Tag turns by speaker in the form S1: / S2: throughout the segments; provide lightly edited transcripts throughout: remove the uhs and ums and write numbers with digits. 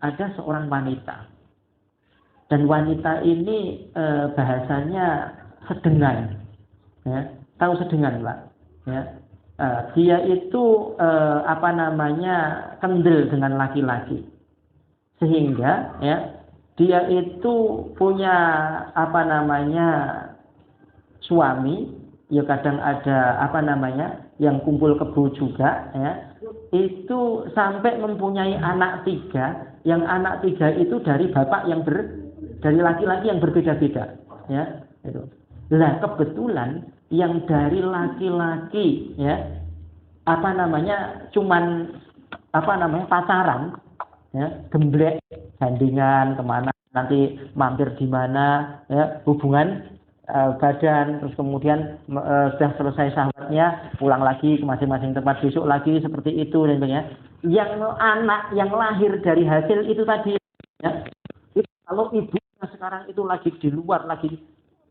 S1: ada seorang wanita. Dan wanita ini bahasanya sedengan. Ya, tahu sedengan, Pak? Ya. Dia itu kendel dengan laki-laki. Sehingga ya, dia itu punya suami, ya kadang ada yang kumpul kebo juga ya. Itu sampai mempunyai anak 3, yang anak 3 itu dari bapak dari laki-laki yang berbeda-beda ya, itu. Lah kebetulan yang dari laki-laki ya cuman pacaran ya, gemblek gandingan kemana, nanti mampir di mana ya, hubungan badan, terus kemudian sudah selesai syahwatnya pulang lagi ke masing-masing tempat, besok lagi seperti itu dan sebagainya. Yang anak yang lahir dari hasil itu tadi ya, itu kalau ibunya sekarang itu lagi di luar, lagi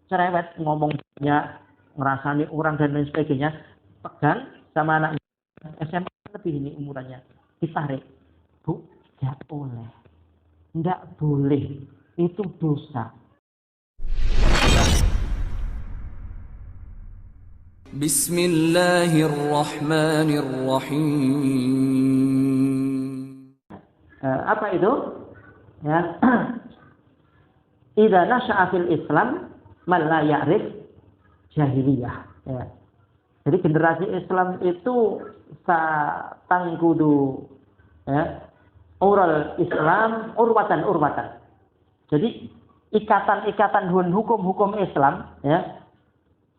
S1: cerewet, ngomong banyak, ngerasani orang dan lain sebagainya, pegang sama anak SMA lebih ini umurannya, ditarik, Bu, nggak boleh, itu dosa.
S2: Bismillahirrahmanirrahim.
S1: Apa itu? Ya. Idza nasha'a fil Islam man la ya'rif jahiliyah. Ya. Jadi generasi Islam itu tangkudu ya, oral Islam urwatan. Jadi ikatan hukum Islam ya,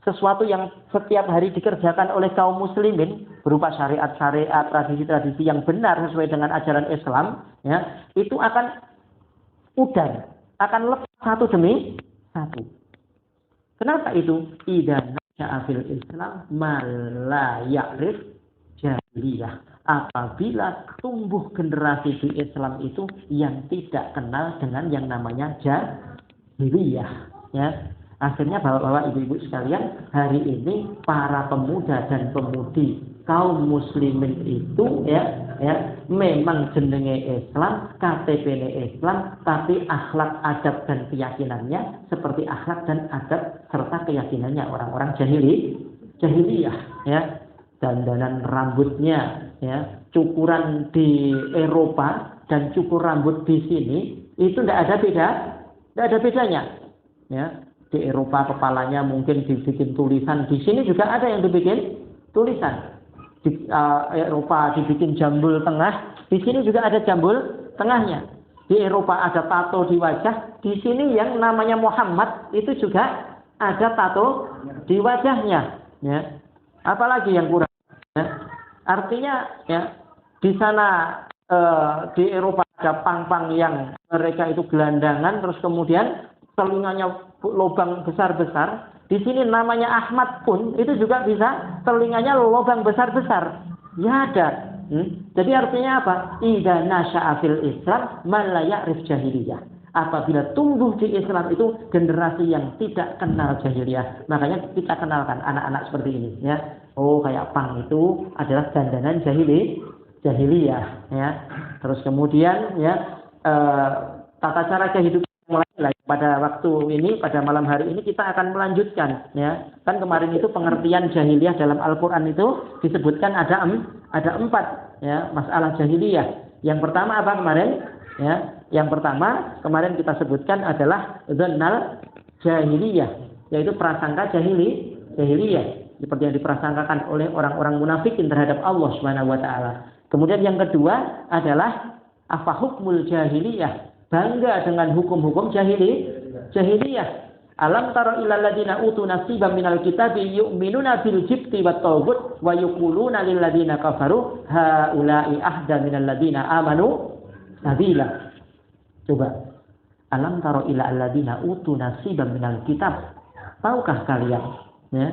S1: sesuatu yang setiap hari dikerjakan oleh kaum muslimin berupa syariat-syariat, tradisi-tradisi yang benar sesuai dengan ajaran Islam ya, itu akan pudar, akan lepas satu demi satu. Kenapa itu? Idza nasha'a fil Islam ma la ya'rif jahiliyah. Apabila tumbuh generasi di Islam itu yang tidak kenal dengan yang namanya jahiliyah ya. Akhirnya bapak-bapak, ibu-ibu sekalian, hari ini para pemuda dan pemudi kaum muslimin itu ya memang jenenge Islam, KTP-ne Islam, tapi akhlak, adab dan keyakinannya seperti akhlak dan adab serta keyakinannya orang-orang jahiliyah ya. Dandanan rambutnya ya, cukuran di Eropa dan cukur rambut di sini itu tidak ada bedanya ya. Di Eropa kepalanya mungkin dibikin tulisan, di sini juga ada yang dibikin tulisan. Di Eropa dibikin jambul tengah, di sini juga ada jambul tengahnya. Di Eropa ada tato di wajah, di sini yang namanya Muhammad itu juga ada tato di wajahnya. Ya. Apalagi yang kurang? Ya. Artinya ya, di sana di Eropa ada pang-pang yang mereka itu gelandangan, terus kemudian telinganya lubang besar-besar. Di sini namanya Ahmad pun itu juga bisa telinganya lubang besar-besar. Ya ada. Jadi artinya apa? Idza nasha'a fil Islam man la ya'rif jahiliyah. Apabila tumbuh di Islam itu generasi yang tidak kenal jahiliyah. Makanya kita kenalkan anak-anak seperti ini ya. Oh, kayak pang itu adalah dandanan jahiliyah ya. Terus kemudian ya tata cara kehidupan mulai lagi pada waktu ini, pada malam hari ini kita akan melanjutkan ya. Kan kemarin itu pengertian jahiliyah dalam Al-Qur'an itu disebutkan ada 4 ya, masalah jahiliyah. Yang pertama apa kemarin? Ya, yang pertama kemarin kita sebutkan adalah dzannal jahiliyah, yaitu prasangka jahiliyah seperti yang diprasangkakan oleh orang-orang munafikin terhadap Allah Subhanahu wa taala. Kemudian yang kedua adalah apa hukmul jahiliyah, bangga dengan hukum-hukum jahiliyah. Alam tara ilal ladina utu nasiban minal kitabi yu'minuna bil jibti wat taghut wa yaquluna lil ladina kafaru haula'i ahda minal ladina amanu sabila. Coba. Alam tara ilal ladina utu nasiban minal kitab. Tahukah kalian ya?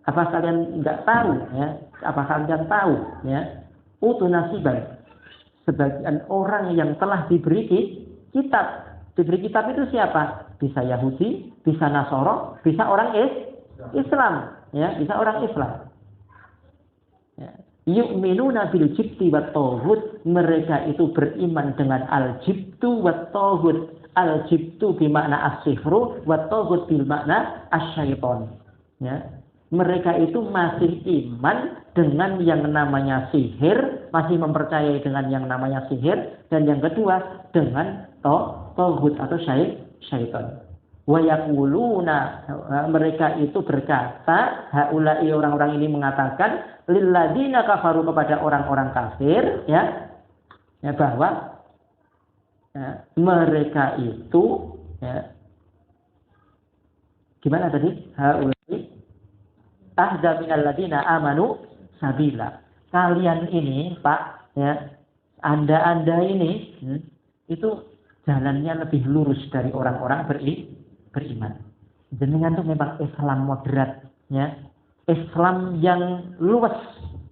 S1: Apa kalian enggak tahu ya? Apa kalian tahu ya? Utu nasiban, sebagian orang yang telah diberi kitab. Diberi kitab itu siapa? Bisa Yahudi, bisa Nasoro, bisa orang Islam, ya, bisa orang Islam. Ya. yu'minuna bil jibti wat taghut, mereka itu beriman dengan al jibtu wat taghut. Al jibtu bermakna as-sihru wat taghut bil makna asyaiton. Ya. Mereka itu masih iman dengan yang namanya sihir, masih mempercayai dengan yang namanya sihir, dan yang kedua dengan taghut atau syaitan. Wa yaquluna, mereka itu berkata, haula'i, orang-orang ini mengatakan, lilladzina kafaru, kepada orang-orang kafir, ya bahwa mereka itu, ya, gimana tadi? Haula'i ahda minal ladzina amanu sabila. Kalian ini, Pak, ya, Anda ini, itu jalannya lebih lurus dari orang-orang beriman. Jenengan itu memang Islam moderat, ya. Islam yang luas,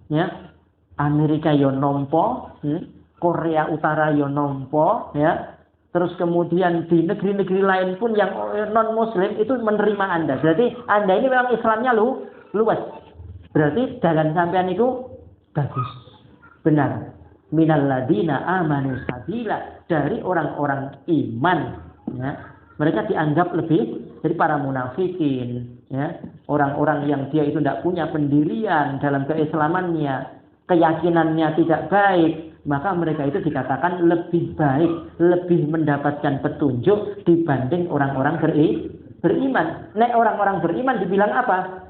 S1: ya. Amerika yo nompo, Korea Utara yo nompo, ya. Terus kemudian di negeri-negeri lain pun yang non muslim itu menerima Anda. Berarti Anda ini memang Islamnya luas. Berarti jalan sampean itu bagus. Benar. Minal ladina amanu sabila, dari orang-orang iman, ya. Mereka dianggap lebih dari para munafikin, ya. Orang-orang yang dia itu tidak punya pendirian dalam keislamannya, keyakinannya tidak baik, maka mereka itu dikatakan lebih baik, lebih mendapatkan petunjuk dibanding orang-orang beriman. Nek orang-orang beriman dibilang apa?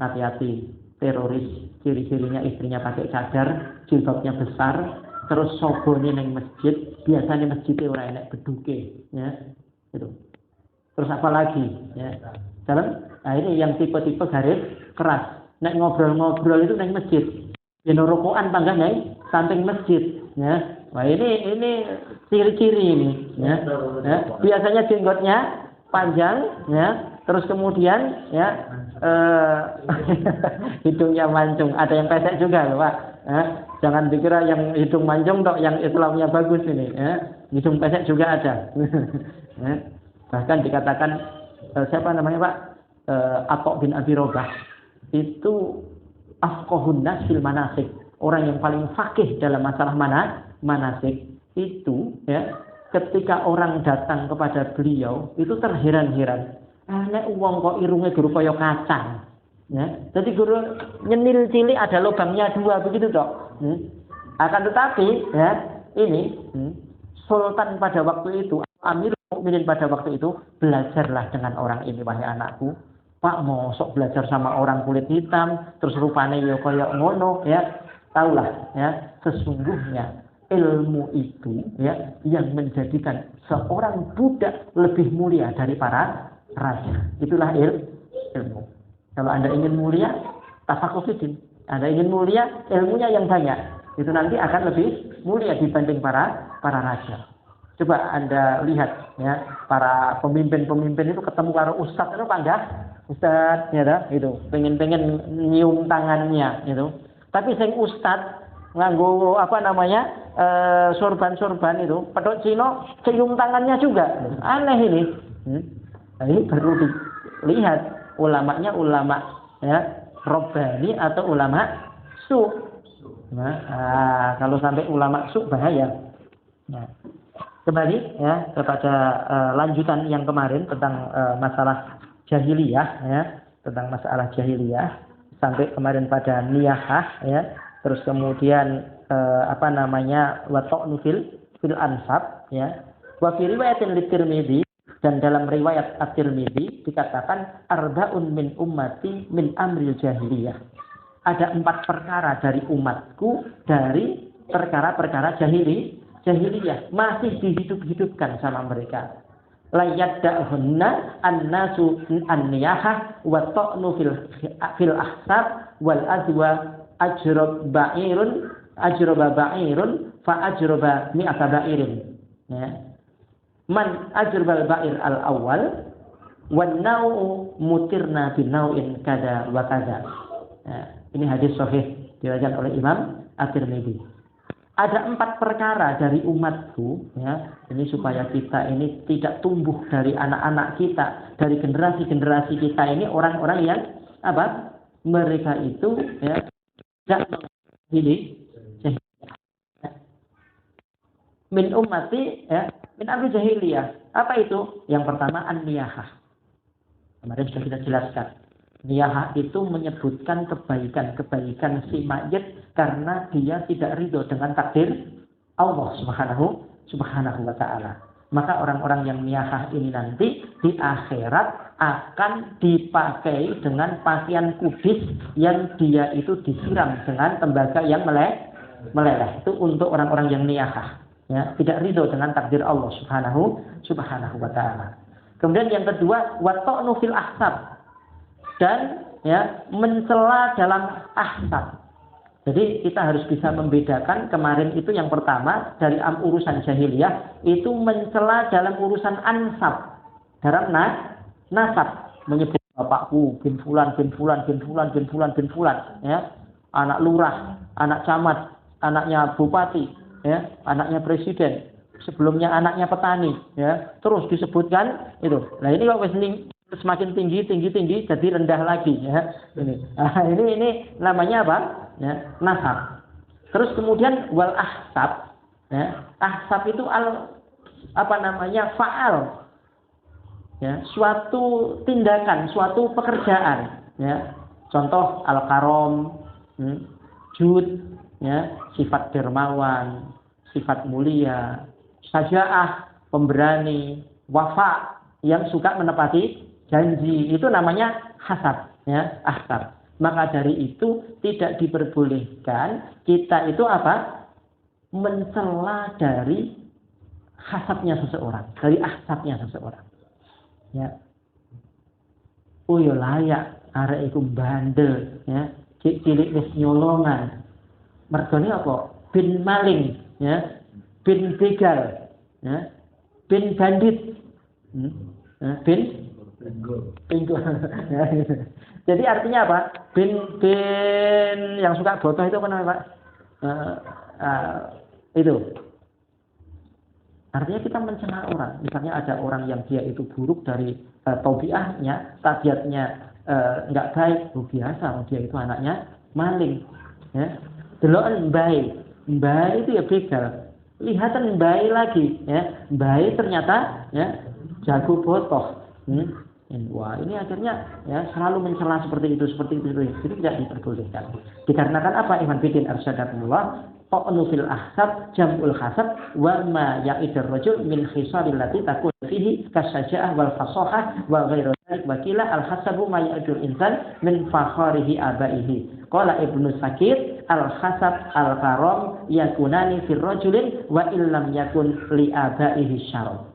S1: Hati-hati, teroris, ciri-cirinya istrinya pakai cadar, jilbabnya besar, terus sobone neng masjid, biasanya masjidnya orang enak beduke, ya. Itu. Terus apa lagi? Ya. Nah ini yang tipe-tipe garis keras. Nek ngobrol-ngobrol itu neng masjid. Ya rokokan tangga neng samping masjid. Ya. Wah ini ciri-ciri ini. Ya. Ya. Biasanya jenggotnya panjang. Ya. Terus kemudian ya hidungnya mancung. Ada yang pesek juga loh, Pak. Ya. Jangan dikira yang hidung mancung dok yang Islamnya bagus ini. Ya. Hidung pesek juga ada. Ya. Bahkan dikatakan siapa namanya Pak, Atha bin Abi Robah itu afqahun nas fil manasik, orang yang paling fakih dalam masalah manasik itu, ya, ketika orang datang kepada beliau itu terheran-heran, nek wong kok irunge guru kaya kacang, ya. Jadi guru nyenil cilik ada lubangnya 2 begitu dok. Akan tetapi ya ini sultan pada waktu itu, Amir Mukminin pada waktu itu, belajarlah dengan orang ini wahai anakku. Pak, mosok belajar sama orang kulit hitam terus rupane yo kaya ngono, ya. Taulah, ya, sesungguhnya ilmu itu, ya, yang menjadikan seorang budak lebih mulia dari para raja. Itulah ilmu. Kalau Anda ingin mulia, tafakuhin. Anda ingin mulia, ilmunya yang banyak. Itu nanti akan lebih mulia dibanding para raja. Coba Anda lihat, ya, para pemimpin-pemimpin itu ketemu karo ustadz itu panggah, ustadz, ya dah, itu pengen nyium tangannya, itu. Tapi sing ustadz nganggo apa namanya sorban itu, pedot Cino cium tangannya juga, aneh ini. Nah, ini perlu dilihat ulamanya ulama, ya, Robbani atau ulama su. Nah, kalau sampai ulama su bahaya. Nah. Kembali, ya, kepada lanjutan yang kemarin tentang masalah jahiliyah, ya, tentang masalah jahiliyah sampai kemarin pada niyahah, ya, terus kemudian apa namanya wata'nu fil ansab, ya, wa fi riwayatin Tirmidzi, dan dalam riwayat At-Tirmidzi dikatakan arba'un min ummati min amril jahiliyah. Ada 4 perkara dari umatku dari perkara-perkara jahiliyah masih dihidup-hidupkan sama mereka. La yadda'hunna annasu an-niyahah wa ta'nu fil ahsab wal azwa ajraba ba'irun fa ajraba mi'ata ba'irin. Ya. Man ajrabal ba'ir al-awwal wan nau'u mutirna bin nau'in kada wa kada. Ya. Ini hadis sahih diriwayatkan oleh Imam At-Tirmidzi. Ada 4 perkara dari umatku, ya, ini supaya kita ini tidak tumbuh dari anak-anak kita, dari generasi-generasi kita ini orang-orang yang apa? Mereka itu, ya, tidak ini min ummati ya, min amri jahiliyah. Apa itu? Yang pertama an-niyahah. Kemarin sudah kita jelaskan. Niyahah itu menyebutkan kebaikan-kebaikan si mayit karena dia tidak ridho dengan takdir Allah Subhanahu wa taala. Maka orang-orang yang niyahah ini nanti di akhirat akan dipakai dengan pakaian kudis yang dia itu disiram dengan tembaga yang meleleh. Itu untuk orang-orang yang niyahah, ya, tidak ridho dengan takdir Allah Subhanahu wa taala. Kemudian yang kedua, wa ta'nu fil ahsab. Dan ya, mencela dalam ahsab. Jadi kita harus bisa membedakan. Kemarin itu yang pertama dari urusan jahiliyah itu mencela dalam urusan ansab, dalam nasab, menyebut bapakku bin fulan bin fulan bin fulan bin fulan bin fulan, ya, anak lurah, anak camat, anaknya bupati, ya, anaknya presiden, sebelumnya anaknya petani, ya, terus disebutkan itu. Nah ini kok semakin tinggi jadi rendah lagi, ya. Ini namanya apa? Ya, nasab. Terus kemudian wal ahsab, ya. Ahsab itu faal. Ya, suatu tindakan, suatu pekerjaan, ya. Contoh al-karom, jud, ya, sifat dermawan, sifat mulia, sajaah, pemberani, wafa, yang suka menepati janji, itu namanya hasab, ya, ahsab. Maka dari itu tidak diperbolehkan kita itu apa? Mencela dari hasabnya seseorang, dari ahsabnya seseorang. Ya. Oh ya layak arek iku bandel, ya. Cilik wis nyolongan. Mergane apa? Bin maling, ya. Bin begal, ya. Bin bandit. Bin Pinggul. Jadi artinya apa? Bin yang suka botoh itu apa namanya, Pak? Itu. Artinya kita mencela orang. Misalnya ada orang yang dia itu buruk dari tabiatnya, tabiatnya enggak baik, biasa dia itu anaknya maling, ya. Deloken mbae itu ya begal. Lihatan mbae lagi, ya. Mbae ternyata ya jago botoh. Wah, ini akhirnya ya selalu mencela seperti itu. Itu tidak diperbolehkan. Dikarenakan apa? Ikhwan fillah arsyadakumullah, ta'nu fil ahsab jam'ul hasab wa ma ya'idur rajul min khisalil lati takun fihi kasyaja'ah wal fasahah wa ghairu dzalik wa qila al hasabu ma ya'idul insan min fakharihi abaihi. Qala Ibnu Sakir al hasab al karam yakunani fil rajulin wa illam yakun li abaihi syarab.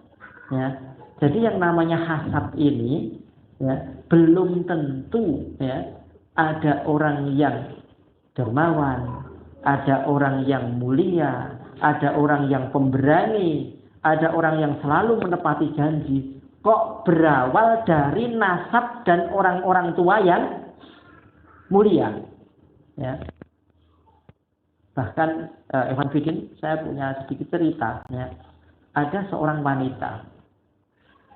S1: Ya. Jadi yang namanya hasab ini, ya, belum tentu, ya, ada orang yang dermawan, ada orang yang mulia, ada orang yang pemberani, ada orang yang selalu menepati janji. Kok berawal dari nasab dan orang-orang tua yang mulia, ya. Bahkan Evan Fidin, saya punya sedikit cerita, ya. Ada seorang wanita.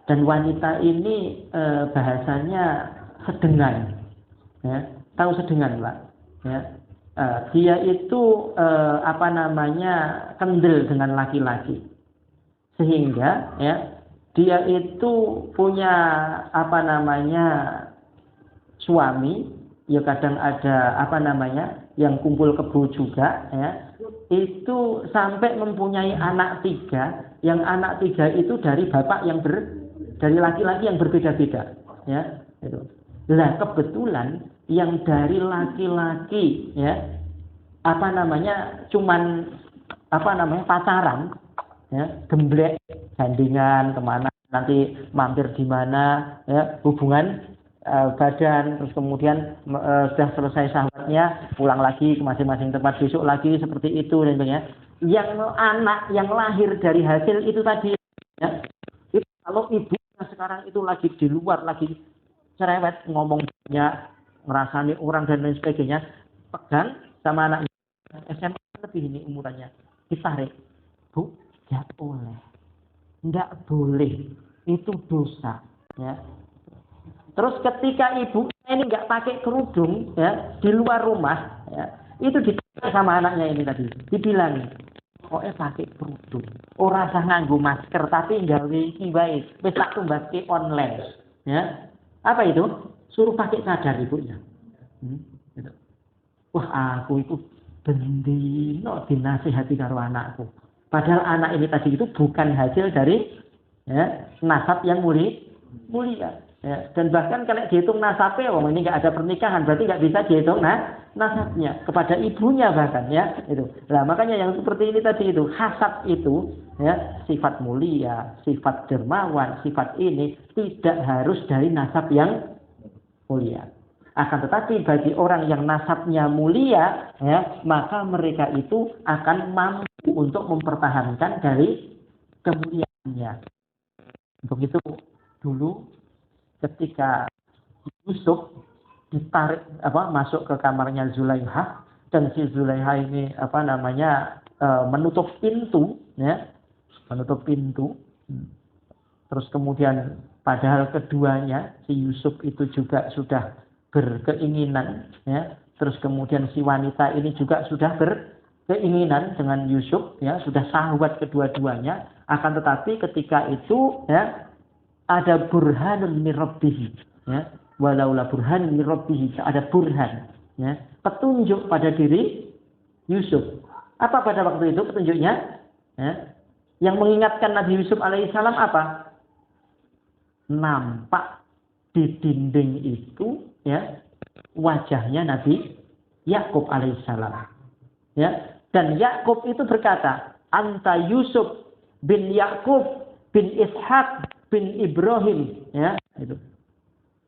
S1: Dan wanita ini bahasanya sedengan, ya. Tahu sedengan, Pak? Ya. Dia itu kendel dengan laki-laki, sehingga ya dia itu punya suami, ya kadang ada yang kumpul kebo juga, ya. Itu sampai mempunyai anak 3, yang anak 3 itu dari bapak dari laki-laki yang berbeda-beda, ya. Itu. Nah, kebetulan yang dari laki-laki, ya, cuman pacaran, ya, gemblek, gandingan kemana, nanti mampir di mana, ya, hubungan badan, terus kemudian sudah selesai syahwatnya pulang lagi ke masing-masing tempat, besok lagi seperti itu dan sebagainya. Yang anak yang lahir dari hasil itu tadi, ya, itu kalau ibu sekarang itu lagi di luar, lagi cerewet, ngomongnya, ngerasani orang dan lain sebagainya, pegang sama anaknya SMA lebih ini umurannya, ditarik, Bu, tidak boleh, itu dosa, ya. Terus ketika ibu ini nggak pakai kerudung, ya, di luar rumah, ya, itu sama anaknya ini tadi, dibilang, pokoknya pakai kerudung. Ora usah nganggo masker, tapi gawe iki wae. Wis tak tumbaske online. Ya. Apa itu? Suruh pakai cadar ibunya. Gitu. Wah, aku itu bendino dinasihati karo anakku. Padahal anak ini tadi itu bukan hasil dari nasab yang mulia. Ya. Dan bahkan kalau dihitung nasabnya, ini nggak ada pernikahan, berarti nggak bisa dihitung nasabnya kepada ibunya bahkan ya itu. Nah makanya yang seperti ini tadi itu hasad itu ya sifat mulia, sifat dermawan, sifat ini tidak harus dari nasab yang mulia. Akan tetapi bagi orang yang nasabnya mulia ya maka mereka itu akan mampu untuk mempertahankan dari kemuliaannya. Untuk itu dulu ketika Yusuf ditarik masuk ke kamarnya Zulaikha dan si Zulaikha ini menutup pintu terus kemudian padahal keduanya si Yusuf itu juga sudah berkeinginan ya terus kemudian si wanita ini juga sudah berkeinginan dengan Yusuf ya sudah syahwat kedua-duanya akan tetapi ketika itu ya ada burhanun min rabbih ya walaula burhan min rabbih ada burhan ya petunjuk pada diri Yusuf. Apa pada waktu itu petunjuknya ya yang mengingatkan Nabi Yusuf alaihissalam apa? Nampak di dinding itu ya wajahnya Nabi Yakub alaihissalam ya dan Yakub itu berkata anta Yusuf bin Yakub bin Ishak bin Ibrahim ya itu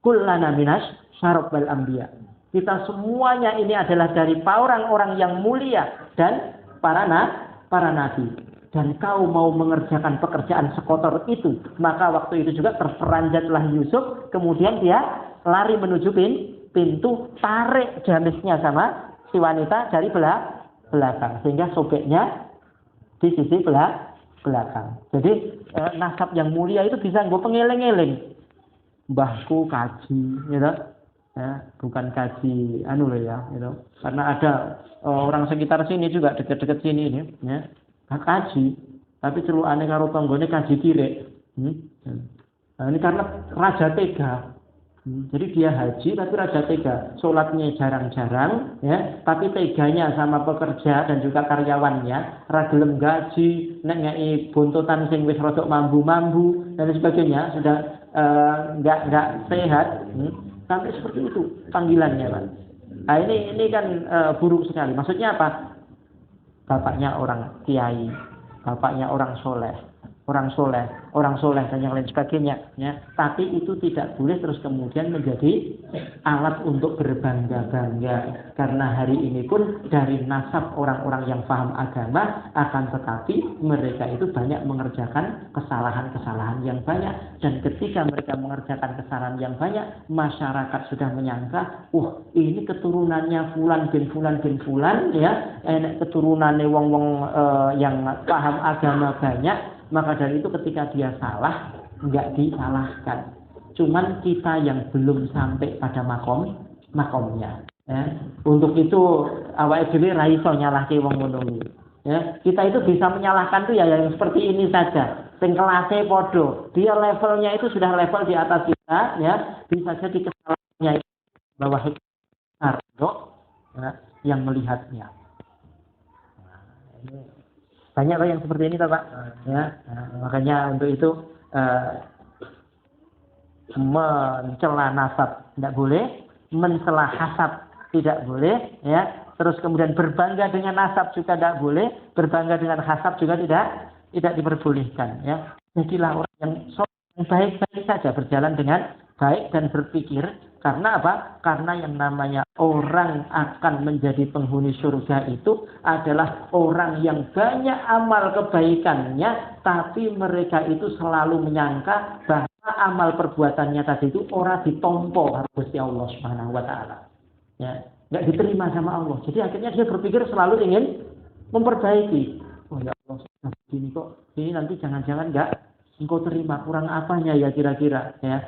S1: kullana minas syarabal anbiya kita semuanya ini adalah dari orang-orang yang mulia dan para nabi dan kau mau mengerjakan pekerjaan sekotor itu maka waktu itu juga terperanjatlah Yusuf kemudian dia lari menuju pintu tarik jamisnya sama si wanita dari belakang sehingga sobeknya di sisi belakang. Jadi nasab yang mulia itu bisa gue pengeling-eling. Mbahku kaji, gitu. Ya, bukan kaji gitu. Karena ada orang sekitar sini juga dekat-dekat sini ini, ya. Kaji, tapi celukane karo tanggane kaji kirek. Nah, ini karena raja tega. Jadi dia haji tapi raja tega, sholatnya jarang-jarang, ya, tapi teganya sama pekerja dan juga karyawannya, ragelem gaji, nengei buntutan sing wis rodok mambu-mambu dan sebagainya, sudah nggak sehat, sampai seperti itu panggilannya, Pak. Nah, ini kan buruk sekali. Maksudnya apa? Bapaknya orang kiai, bapaknya orang soleh dan yang lain sebagainya ya. Tapi itu tidak boleh terus kemudian menjadi alat untuk berbangga-bangga karena hari ini pun dari nasab orang-orang yang paham agama akan tetapi mereka itu banyak mengerjakan kesalahan-kesalahan yang banyak dan ketika mereka mengerjakan kesalahan yang banyak masyarakat sudah menyangka ini keturunannya fulan bin fulan ya keturunannya wong-wong yang paham agama banyak. Maka dari itu ketika dia salah, nggak disalahkan. Cuman kita yang belum sampai pada makomnya. Ya. Untuk itu awake dhewe ra iso nyalahke wong ngono iki. Ya, kita itu bisa menyalahkan tuh ya yang seperti ini saja. Sing kelase podo, dia levelnya itu sudah level di atas kita, ya. Bisa jadi kesalahannya itu bawah Ardo ya, yang melihatnya. Nah, ini banyak yang seperti ini, Pak. Ya, makanya untuk itu mencela nasab tidak boleh, mencela hasad tidak boleh, ya. Terus kemudian berbangga dengan nasab juga tidak boleh, berbangga dengan hasad juga tidak diperbolehkan, ya. Jadilah orang yang baik-baik saja, berjalan dengan baik dan berpikir. Karena apa? Karena yang namanya orang akan menjadi penghuni surga itu adalah orang yang banyak amal kebaikannya, tapi mereka itu selalu menyangka bahwa amal perbuatannya tadi itu orang ditompo harus Allah Subhanahu wa taala. Ya, enggak diterima sama Allah. Jadi akhirnya dia berpikir selalu ingin memperbaiki. Oh ya Allah, begini kok. Ini nanti jangan-jangan enggak engkau terima, kurang apanya ya kira-kira, ya.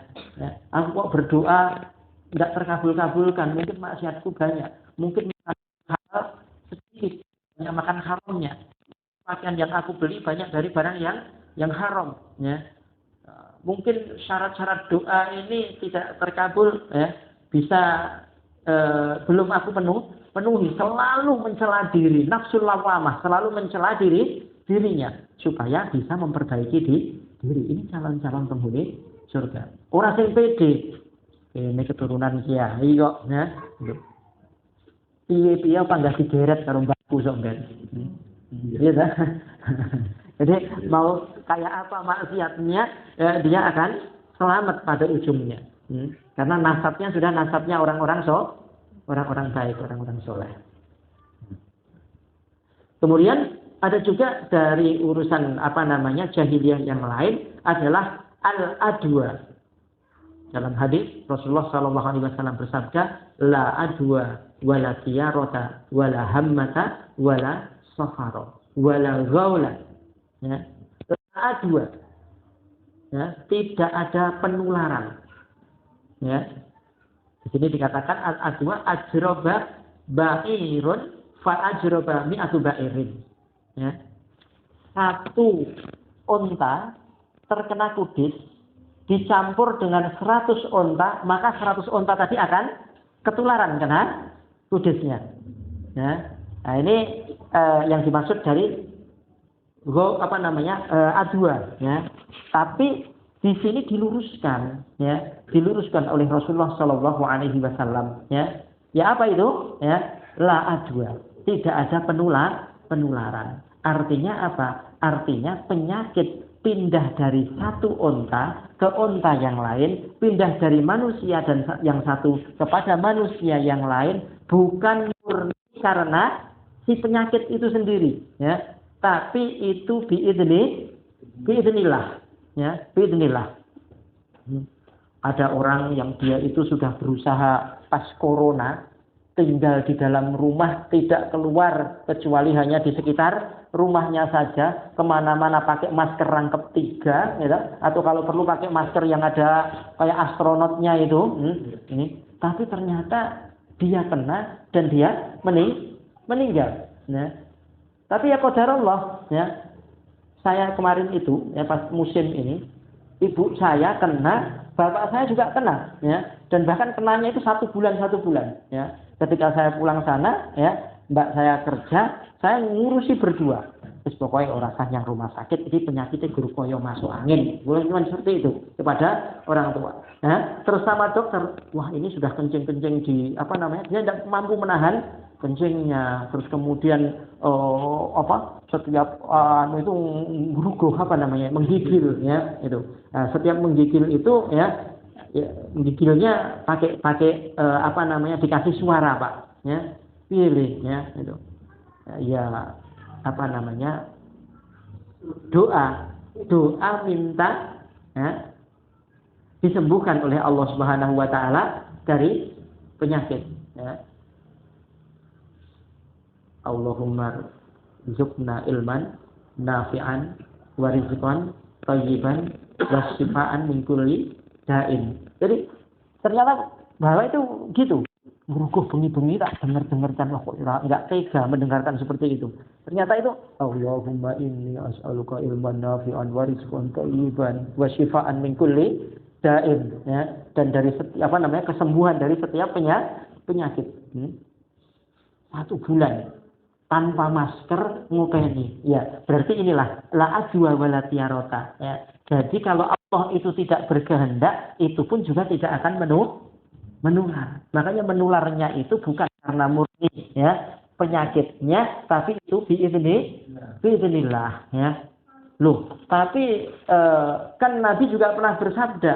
S1: Aku kok berdoa tidak terkabul-kabulkan, mungkin maksiatku banyak, mungkin hal makan haramnya. Pakaian yang aku beli banyak dari barang yang haram, ya. Mungkin syarat-syarat doa ini tidak terkabul, ya. Bisa belum aku penuhi, selalu mencela diri, nafsul lawamah, selalu mencela dirinya supaya bisa memperbaiki diri. Ini calon-calon penghuni surga. Orang sing pede, ini keturunan kiai kok, ya. Piye-piye apa enggak digeret karo mbakku sok ben. Iya dah. Jadi mau kayak apa maksiatnya, dia akan selamat pada ujungnya. Karena nasabnya sudah nasabnya orang-orang baik, orang-orang soleh. Kemudian ada juga dari urusan jahiliyah yang lain adalah al-adwa. Dalam hadis Rasulullah SAW bersabda, la adwa wala tiyarata wala hammata wala safara wala ghaula. Ya. La adwa. Ya, tidak ada penularan. Ya. Di sini dikatakan al-adwa ajroba ba'irun fa ajroba mi'atu ba'irin. Ya. Satu unta terkena kudis dicampur dengan 100 unta, maka 100 unta tadi akan ketularan kena kudisnya. Ya. Nah, ini yang dimaksud dari adwa, ya. Tapi di sini diluruskan, ya, diluruskan oleh Rasulullah Shallallahu Alaihi Wasallam, ya. Ya apa itu? Ya, la adwa, tidak ada penularan. Artinya apa? Artinya penyakit pindah dari satu unta ke unta yang lain, pindah dari manusia dan yang satu kepada manusia yang lain, bukan murni karena si penyakit itu sendiri, ya, tapi itu biidznillah, ya, biidznillah. Ada orang yang dia itu sudah berusaha pas corona, tinggal di dalam rumah, tidak keluar kecuali hanya di sekitar rumahnya saja, kemana-mana pakai masker rangkap 3, gitu. Atau kalau perlu pakai masker yang ada kayak astronotnya itu, ini. Tapi ternyata dia kena dan dia meninggal. Ya. Tapi ya qadarullah, ya. Saya kemarin itu, ya, pas musim ini, ibu saya kena, bapak saya juga kena, ya. Dan bahkan kenanya itu 1 bulan, ya. Ketika saya pulang sana, ya, mbak saya kerja, saya ngurusi berdua. Terus pokoknya orang yang rumah sakit, ini penyakitnya guru koyo masuk angin. Boleh seperti itu kepada orang tua. Nah, terus sama dokter, wah ini sudah kencing-kencing dia tidak mampu menahan kencingnya. Terus kemudian setiap itu gurugoh menggigil, ya, itu. Nah, setiap menggigil itu, ya, menggigilnya pakai dikasih suara, Pak, ya, pilih, ya, itu, ya, doa minta, ya, disembuhkan oleh Allah Subhanahu Wa Taala dari penyakit, ya. Allahumma rizqna ilman nafi'an wa rizqan thayyiban wa shifaan min kulli da'in. Jadi ternyata bahwa itu gitu. Meruguh bengi-bengi tak dengar-dengarkan, kok enggak tega mendengarkan seperti itu. Ternyata itu Allahumma inni as'aluka ilman nafi'an wa rizqan thayyiban wa shifaan min kulli da'in, ya. Dan dari kesembuhan dari setiap penyakit. 1 bulan tanpa masker ngopeni, ya, berarti inilah la adwa wala tiyarota, ya. Jadi kalau Allah itu tidak berkehendak, itu pun juga tidak akan menular. Makanya menularnya itu bukan karena murni, ya, penyakitnya, tapi itu biiznillah, ya. Loh, tapi kan Nabi juga pernah bersabda,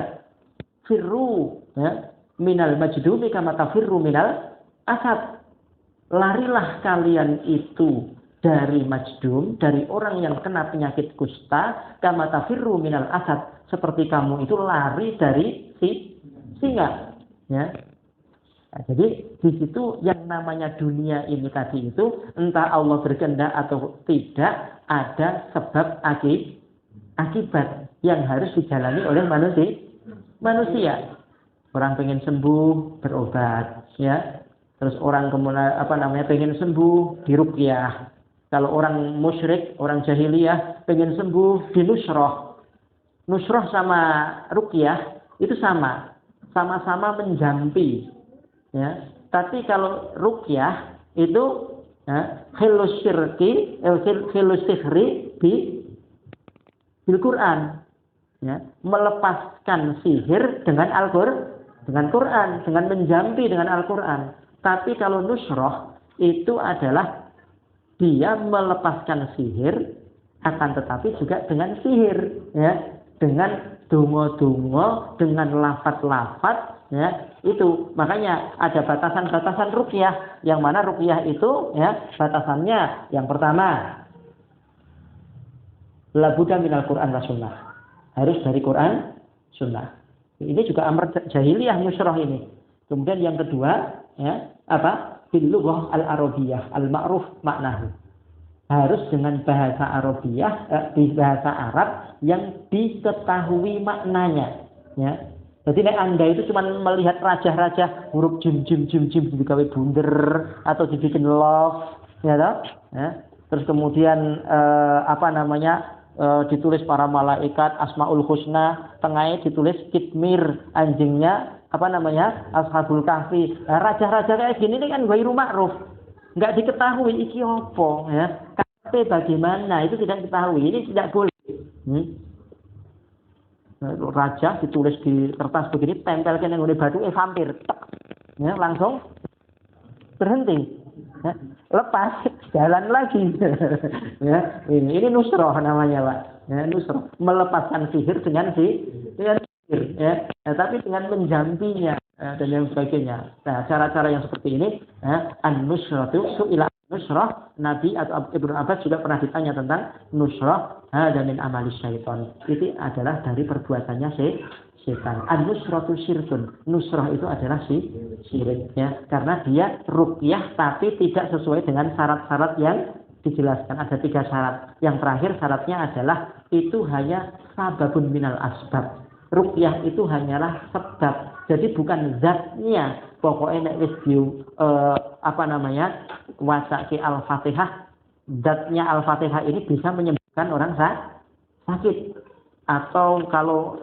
S1: firru, ya, minal majdumi kama tafirru minal asad. Larilah kalian itu dari majdum, dari orang yang kena penyakit kusta, kama tafirru minal asad, seperti kamu itu lari dari si singa, ya. Nah, jadi di situ yang namanya dunia ini tadi itu, entah Allah berkehendak atau tidak, ada sebab akibat yang harus dijalani oleh manusia. Orang pengen sembuh, berobat, ya. Terus orang kemudian pengen sembuh, diruqyah. Kalau orang musyrik, orang jahiliyah pengen sembuh di nusroh. Nusroh sama ruqyah itu sama-sama menjampi. Ya. Tapi kalau ruqyah itu khilus sihri bil Quran. Ya. Melepaskan sihir dengan Quran, dengan menjampi dengan Al-Quran. Tapi kalau nusroh itu adalah dia melepaskan sihir, akan tetapi juga dengan sihir, ya, dengan dongo-dongo, dengan lafaz-lafaz, ya, itu makanya ada batasan-batasan ruqyah, yang mana ruqyah itu, ya, batasannya yang pertama, la budda minal Quran wa sunnah, harus dari Quran, sunnah. Ini juga amr jahiliyah nusroh ini. Kemudian yang kedua, ya, apa? Bil lughah al-arabiyah al-ma'ruf maknahu. Harus dengan bahasa Arabiyah, bahasa Arab yang diketahui maknanya, ya. Jadi nek Anda itu cuma melihat raja-raja huruf jim digawe bunder atau dibikin love, ya toh? Ya. Terus kemudian ditulis para malaikat Asmaul Husna, tengahnya ditulis kitmir, anjingnya Ashabul Kahfi. Nah, raja-raja kayak gini ini kan ghairu ma'ruf. Enggak diketahui iki opo, ya. KTP bagaimana itu tidak diketahui. Ini tidak boleh. Raja ditulis di kertas begini, tempelkan yang udah batu, vampir. Ya, langsung berhenti. Ya, lepas, jalan lagi. Ya, ini nusroh namanya, Pak. Ya, nusroh, melepaskan sihir dengan sihir, ya, tapi dengan menjampinya dan yang sebagainya. Nah, cara-cara yang seperti ini, an-nusratu su'ila nusrah, Nabi atau Ibnu Abbas juga pernah ditanya tentang nusrah, dan min amali syaitan. Itu adalah dari perbuatannya setan. An-nusratu syirkun. Nusrah itu adalah syirik, ya, karena dia ruqyah tapi tidak sesuai dengan syarat-syarat yang dijelaskan. Ada 3 syarat. Yang terakhir syaratnya adalah itu hanya sababun minal asbab. Ruqyah itu hanyalah sebab. Jadi bukan zatnya. Pokoknya nek wis wacake Al-Fatihah, zatnya Al-Fatihah ini bisa menyembuhkan orang sakit. Atau kalau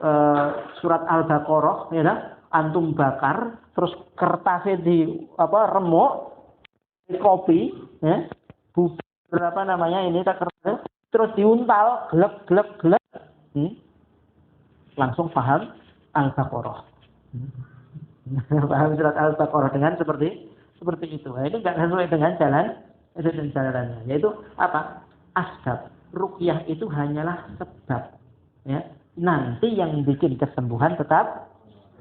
S1: surat Al-Baqarah, ya, antum bakar, terus kertasnya remuk, kopi, ya, terus diuntal, gelap, langsung paham Al-Baqarah. Paham surat Al-Baqarah dengan seperti itu. Nah, ini enggak sesuai dengan jalannya. Yaitu apa? Asbab. Ruqyah itu hanyalah sebab. Ya. Nanti yang bikin kesembuhan tetap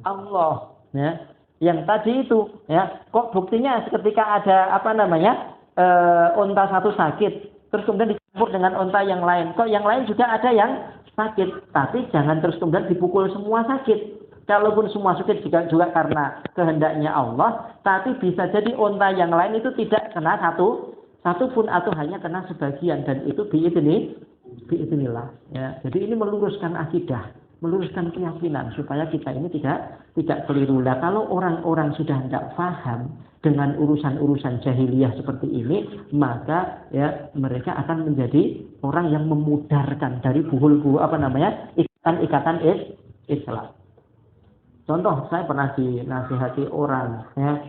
S1: Allah. Ya. Yang tadi itu, ya. Kok buktinya ketika ada unta satu sakit, terus kemudian dicampur dengan unta yang lain. Kok yang lain juga ada yang sakit, tapi jangan terus kemudian dipukul semua sakit. Kalaupun semua sakit juga karena kehendaknya Allah, tapi bisa jadi unta yang lain itu tidak kena satu pun atau hanya kena sebagian, dan itu biidznillah. Ya. Jadi ini meluruskan akidah, meluruskan keyakinan supaya kita ini tidak keliru. Lah kalau orang-orang sudah tidak paham dengan urusan-urusan jahiliyah seperti ini, maka ya mereka akan menjadi orang yang memudarkan dari ikatan Islam. Contoh, saya pernah dinasihati orang, ya,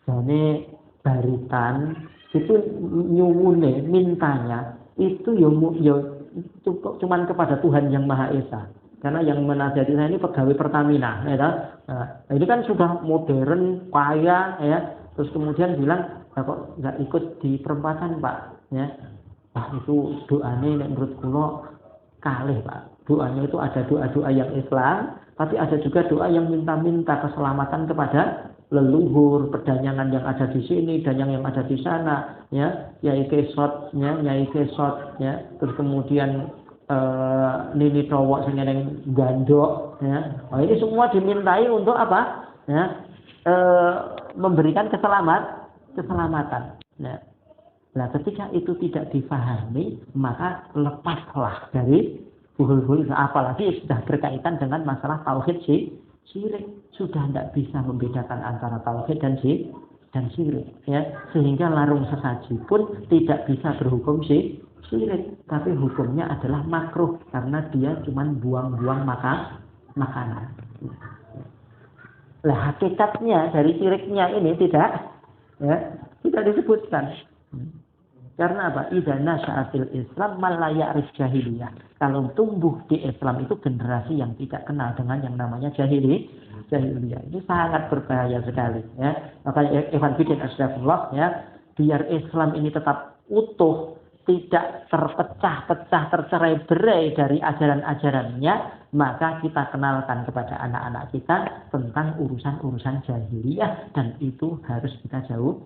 S1: jadi baritan itu nyuwune mintanya itu cuman kepada Tuhan yang Maha Esa. Karena yang menasihati saya ini pegawai Pertamina, ya. Nah, ini kan sudah modern, kaya, ya. Terus kemudian bilang, kok nggak ikut di perempatan, Pak, ya. Itu doanya menurut kula kalih, Pak. Doanya itu ada doa-doa yang Islam, tapi ada juga doa yang minta-minta keselamatan kepada leluhur, perdanyangan yang ada di sini, dan yang ada di sana, ya, Nyai Kesot, ya, terus kemudian Nini Towok sengeneng gandok, ya. Nah, ini semua dimintai untuk apa? Ya, memberikan keselamatan. Ya. Nah, ketika itu tidak difahami, maka lepaslah dari buhul-buhul, apalagi sudah berkaitan dengan masalah tauhid syirik, sudah tidak bisa membedakan antara tauhid dan dan syirik, ya, sehingga larung sesaji pun tidak bisa berhukum syirik, tapi hukumnya adalah makruh karena dia cuma buang-buang makanan. Lah hakikatnya dari syiriknya ini tidak disebutkan. Karena apa? Idza nasya'a fil Islam man la ya'rif jahiliyah. Kalau tumbuh di Islam itu generasi yang tidak kenal dengan yang namanya jahiliyah. Ini sangat berbahaya sekali, ya. Makanya Ikhwan Fillah Astagfirullah, ya, biar Islam ini tetap utuh, tidak terpecah-pecah, tercerai-berai dari ajaran-ajarannya, maka kita kenalkan kepada anak-anak kita tentang urusan-urusan jahiliyah, dan itu harus kita jauhi.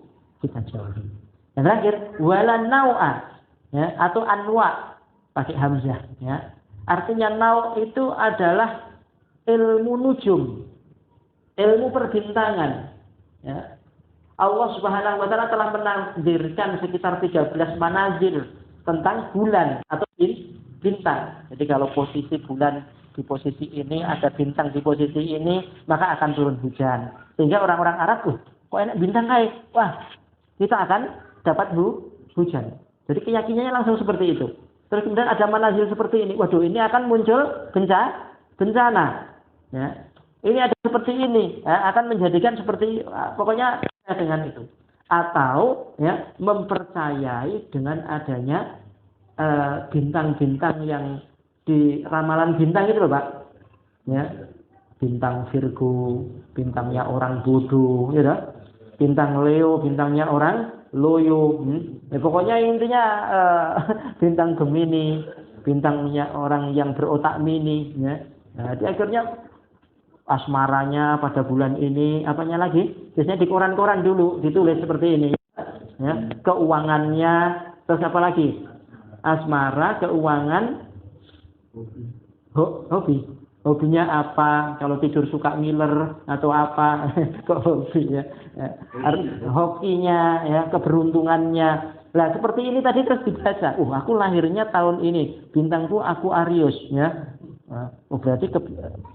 S1: Yang terakhir, wala nau'a, ya, atau anwa pakai hamzah, ya. Artinya nau itu adalah ilmu nujum, ilmu perbintangan, ya. Allah Subhanahu wa taala telah menakdirkan sekitar 13 manazil tentang bulan atau bintang. Jadi kalau posisi bulan di posisi ini, ada bintang di posisi ini, maka akan turun hujan. Sehingga orang-orang Arab, kok enak bintang kayak, wah, kita akan dapat hujan. Jadi keyakinannya langsung seperti itu. Terus kemudian ada manazil seperti ini. Waduh, ini akan muncul bencana. Ya. Ini ada seperti ini, ya, akan menjadikan seperti, pokoknya dengan itu. Atau, ya, mempercayai dengan adanya bintang-bintang yang di ramalan bintang itu loh, Pak. Ya. Bintang Virgo, bintangnya orang bodoh, ya, bintang Leo, bintangnya orang Loyo, ya, pokoknya intinya bintang Gemini, bintangnya orang yang berotak mini, ya. Nah, akhirnya asmaranya pada bulan ini, apanya lagi? Biasanya di koran-koran dulu ditulis seperti ini, ya. Keuangannya, terus apa lagi? Asmara, keuangan, hobinya apa? Kalau tidur suka ngiler atau apa? Kok hobi, ya? Hokinya, ya, keberuntungannya. Lah seperti ini tadi terus dibaca. Aku lahirnya tahun ini, bintangku aku Aries, ya. Berarti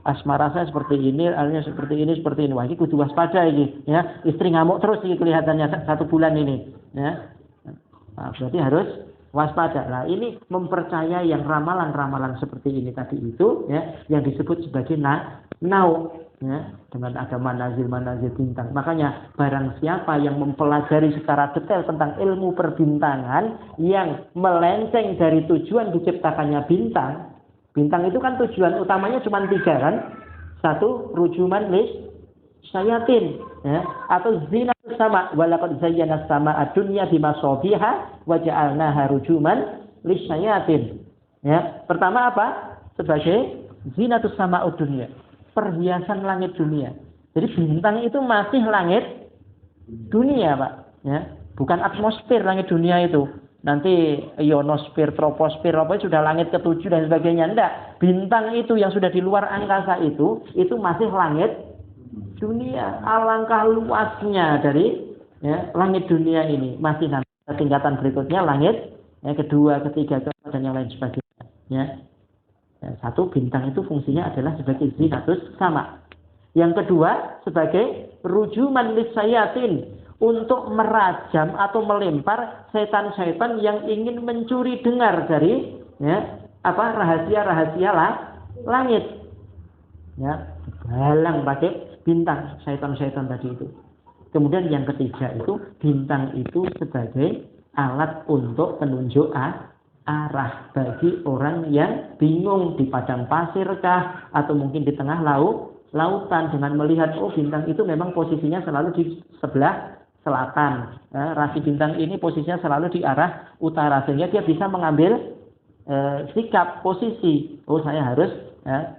S1: asmara saya seperti ini, akhirnya seperti ini. Wah, ini kudu waspada ini, ya. Istri ngamuk terus ini kelihatannya 1 bulan ini, ya. Nah, berarti harus waspada. Nah, ini mempercayai yang ramalan-ramalan seperti ini tadi itu, ya, yang disebut sebagai nau, ya, dengan ada manazil bintang. Makanya barang siapa yang mempelajari secara detail tentang ilmu perbintangan yang melenceng dari tujuan diciptakannya bintang itu kan tujuan utamanya cuma 3 kan? 1, rujuman lis syayatin, ya, atau zinatus sama, walaqad zayyana as-samaa'a dunya bimasabiha wa ja'alnaha rujuman lisyayatin. Ya, pertama apa? Sebagai zinatus sama'ud dunya, perhiasan langit dunia. Jadi bintang itu masih langit dunia, Pak, ya. Bukan atmosfer langit dunia itu. Nanti ionosfer, troposfer, apa sudah langit ke-7 dan sebagainya. Enggak. Bintang itu yang sudah di luar angkasa itu masih langit dunia. Alangkah luasnya dari, ya, langit dunia ini. Masih nanti tingkatan berikutnya langit, ya, kedua, ketiga, keempat, dan yang lain sebagainya. Ya. 1, bintang itu fungsinya adalah sebagai zinatus sama. Yang kedua, sebagai rujuman lisyayatin, untuk merajam atau melempar setan-setan yang ingin mencuri dengar dari, ya, rahasia-rahasia langit. Ya, balang pakai bintang setan-setan tadi itu. Kemudian yang ketiga itu bintang itu sebagai alat untuk penunjuk arah bagi orang yang bingung di padang pasirkah atau mungkin di tengah lautan, dengan melihat bintang itu memang posisinya selalu di sebelah selatan. Rasi bintang ini posisinya selalu di arah utara, sehingga dia bisa mengambil sikap posisi. Saya harus,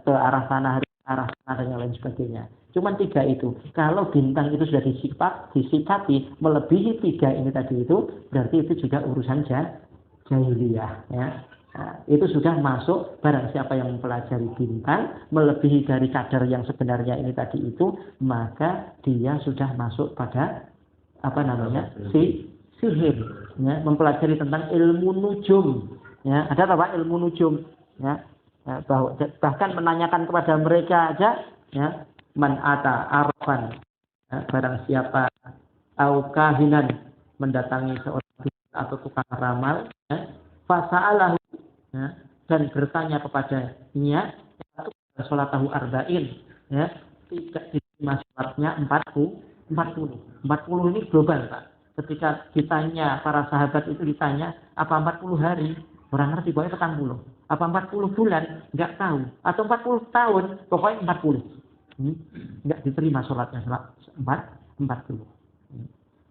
S1: ke arah sana, dan yang lain sebagainya. Cuman 3 itu. Kalau bintang itu sudah disifati melebihi 3 ini tadi itu, berarti itu juga urusan jahiliyah, ya. Nah, itu sudah masuk, barang siapa yang mempelajari bintang melebihi dari kadar yang sebenarnya ini tadi itu, maka dia sudah masuk pada sihir, ya, mempelajari tentang ilmu nujum, ya. Ada apa ilmu nujum, ya, bahkan menanyakan kepada mereka aja, ya, man ata arfan, ya, barang siapa au kahinan, mendatangi seorang dukun atau tukang ramal, ya, fasa'alahu, ya, dan bertanya kepadanya, salatahu arba'in, ya, tidak diterima salatnya 40 ini global, Pak. Ketika ditanya, para sahabat itu ditanya, apa 40 hari? Orang ngerti pokoknya 40. Apa 40 bulan? Enggak tahu. Atau 40 tahun? Pokoknya 40. Enggak diterima sholatnya 40.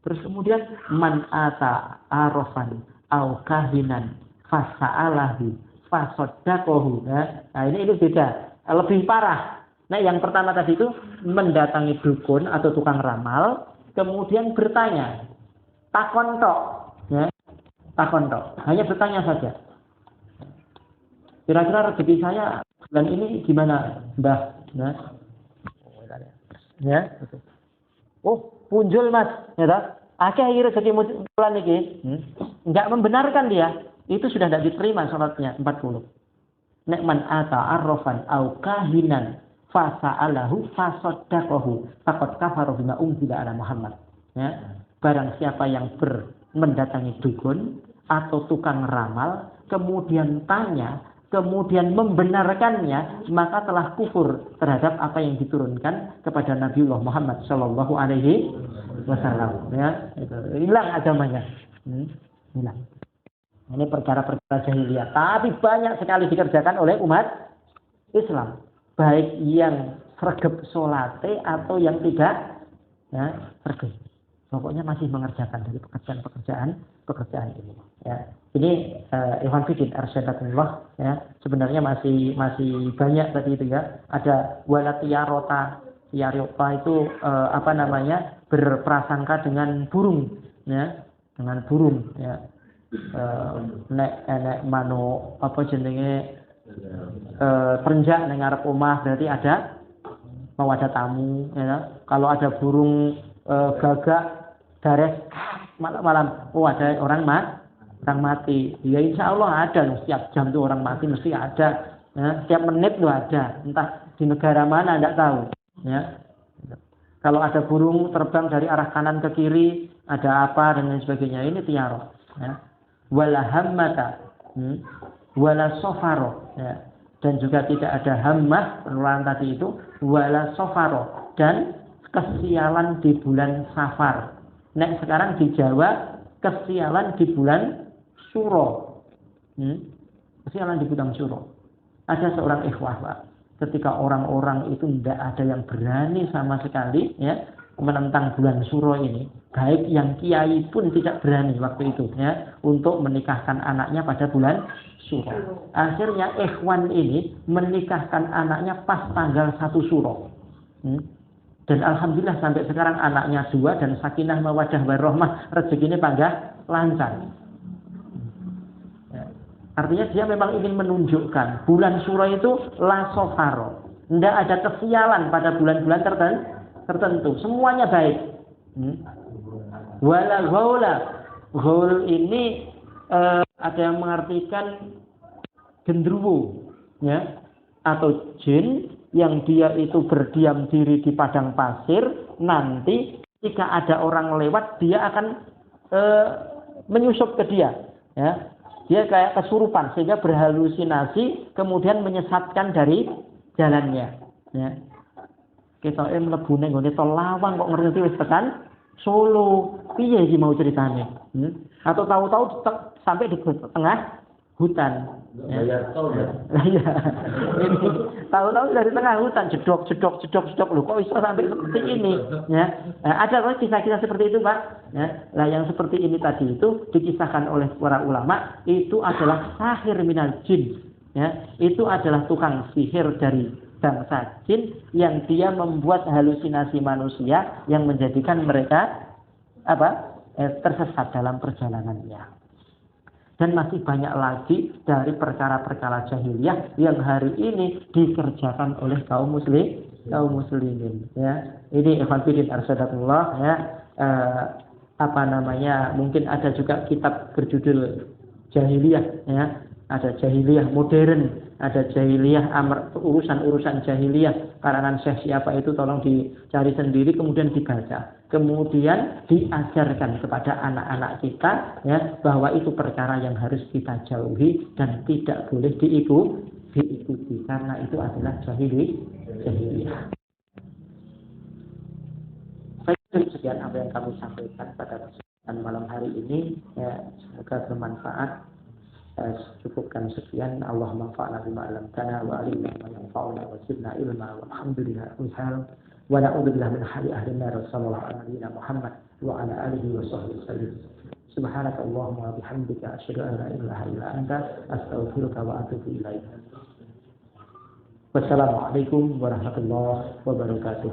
S1: Terus kemudian man ata arafan au kahinan fasa'alahu fasaddaqahu. Nah, ini beda. Lebih parah. Nah, yang pertama tadi itu mendatangi dukun atau tukang ramal, kemudian bertanya. Takon tok, ya. Takon tok. Hanya bertanya saja. Kira-kira rezeki saya bulan ini gimana, Mbah? Ya. Oh, punjul Mas, ya tak? Akhir rezeki bulan ini, enggak membenarkan dia. Itu sudah tidak diterima salatnya 40. Nek man ata arrafan au kahinan fasa'alahu fasaddaqahu faqad kafara bima unzila ala Muhammad. Ya. Barang siapa yang mendatangi dukun atau tukang ramal, kemudian tanya, kemudian membenarkannya, maka telah kufur terhadap apa yang diturunkan kepada Nabiullah Muhammad Shallallahu Alaihi Wasallam. Ya, hilang agamanya, hilang. Ini perkara-perkara jahiliyah, tapi banyak sekali dikerjakan oleh umat Islam, baik yang sregep salate atau yang tidak, ya, sregep. Pokoknya masih mengerjakan dari pekerjaan ini. Ya. Ini Ikhwan Fidin Arsyadatullah, ya, sebenarnya masih banyak tadi itu, ya. Ada walatiyarota, tiarota itu berprasangka dengan burung, ya, dengan burung, ya. Nek mano apa jenenge perenjak ning ngarep omah berarti mau ada tamu, ya. Kalau ada burung gagak dares malam, oh ada orang mati. Ya insya Allah ada, setiap jam tuh orang mati mesti ada, ya, setiap menit tuh ada, entah di negara mana tidak tahu, ya. Kalau ada burung terbang dari arah kanan ke kiri, ada apa dan lain sebagainya, ini tiaro, ya. Wala hammata, wala sofaro, ya. Dan juga tidak ada hammah penularan tadi itu, wala sofaro, dan kesialan di bulan Safar. Nek sekarang di Jawa kesialan di bulan Suro. Kesialan di bulan Suro. Ada seorang ikhwah, Pak. Ketika orang-orang itu tidak ada yang berani sama sekali, ya, menentang bulan Suro ini, baik yang kiai pun tidak berani waktu itu, ya, untuk menikahkan anaknya pada bulan Suro. Akhirnya ikhwan ini menikahkan anaknya pas tanggal 1 Suro. Dan alhamdulillah sampai sekarang anaknya 2 dan sakinah mawadah warahmah, rezekinya panjang lancar. Ya. Artinya dia memang ingin menunjukkan bulan Suro itu la sofaro. Tidak ada kesialan pada bulan-bulan tertentu. Semuanya baik. Wala ghaula. Ghaul ini ada yang mengartikan gendruwo, ya, atau jin yang dia itu berdiam diri di padang pasir, nanti jika ada orang lewat dia akan menyusup ke dia, ya. Dia kayak kesurupan sehingga berhalusinasi kemudian menyesatkan dari jalannya, ya. Kita mlebu ning nggone tol Lawang kok ngerti wis tekan Solo, piye iki mau ceritane? Atau tahu-tahu sampai di tengah hutan. Ya. Ya. Ini tahu-tahu dari tengah hutan jedok loh, kok bisa sampai seperti ini, ya. Ada kisah-kisah seperti itu, Pak, ya. Lah yang seperti ini tadi itu dikisahkan oleh para ulama, itu adalah sahir minal jin, ya. Itu adalah tukang sihir dari bangsa jin yang dia membuat halusinasi manusia yang menjadikan mereka tersesat dalam perjalanannya. Dan masih banyak lagi dari perkara-perkara jahiliyah yang hari ini dikerjakan oleh kaum muslimin, ya. Ini Ikhwan Fillah Arsyadakumullah, ya. Mungkin ada juga kitab berjudul jahiliyah, ya. Ada jahiliyah modern, ada jahiliyah urusan-urusan jahiliyah karangan Syekh siapa itu, tolong dicari sendiri kemudian dibaca. kemudian diajarkan kepada anak-anak kita ya bahwa itu perkara yang harus kita jauhi dan tidak boleh diikuti karena itu adalah jahiliyah. Sekian apa yang kami sampaikan pada kesempatan malam hari ini ya, semoga bermanfaat. Cukupkan sekian. Allahumma fa'alna bima 'allamtana wa 'allimna ma yanfa'una wa zidna ilma walhamdulillahil hamd wa na'udzubillahi min hali ahli nar sallallahu alaihi Muhammad wa ala alihi wa sahbihi wasallam. Subhanaka Allahumma wa bihamdika asyhadu an la ilaha illa anta astaghfiruka wa atubu ilaik. Wassalamualaikum warahmatullahi wabarakatuh.